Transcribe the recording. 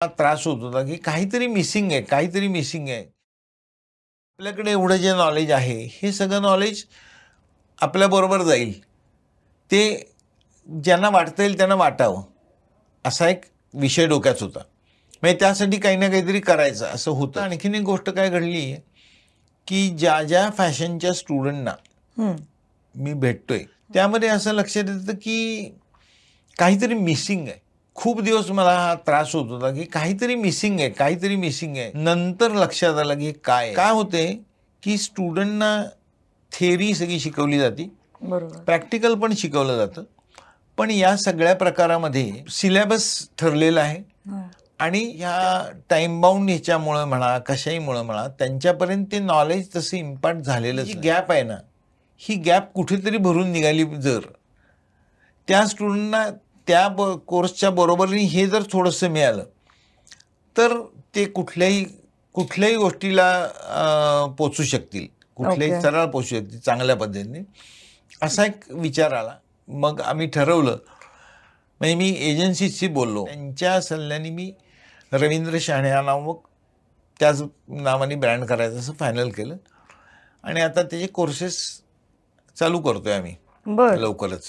त्रास होत होता की काहीतरी मिसिंग आहे, काहीतरी मिसिंग आहे. आपल्याकडे एवढं जे नॉलेज आहे हे सगळं नॉलेज आपल्याबरोबर जाईल. ते ज्यांना वाटता येईल त्यांना वाटावं असा एक विषय डोक्यात होता. म्हणजे त्यासाठी काही ना काहीतरी करायचं असं होतं. आणखीन एक गोष्ट काय घडली आहे की ज्या ज्या फॅशनच्या स्टुडंटना मी भेटतोय त्यामध्ये असं लक्षात येतं की काहीतरी मिसिंग आहे. खूप दिवस मला हा त्रास होत होता की काहीतरी मिसिंग आहे, काहीतरी मिसिंग आहे. नंतर लक्षात आलं की काय होते की स्टुडंटना थिअरी सगळी शिकवली जाते, बरोबर, प्रॅक्टिकल पण शिकवलं जातं. पण या सगळ्या प्रकारामध्ये सिलेबस ठरलेला आहे आणि ह्या टाइम बाउंड ह्याच्यामुळं म्हणा कशाहीमुळं म्हणा त्यांच्यापर्यंत ते नॉलेज तसं इम्पॅक्ट झालेलं. जी गॅप आहे ना ही गॅप कुठेतरी भरून निघाली. जर त्या स्टुडंटना त्या कोर्सच्या बरोबरीने हे जर थोडंसं मिळालं तर ते कुठल्याही गोष्टीला पोचू शकतील, कुठल्याही स्तराला पोचू शकतील चांगल्या पद्धतीने. असा एक विचार आला. मग आम्ही ठरवलं, म्हणजे मी एजन्सीशी बोललो, त्यांच्या सल्ल्याने मी रवींद्र शाणे या नामक त्याच नावाने ब्रँड करायचं असं फायनल केलं आणि आता त्याचे कोर्सेस चालू करतोय आम्ही लवकरच.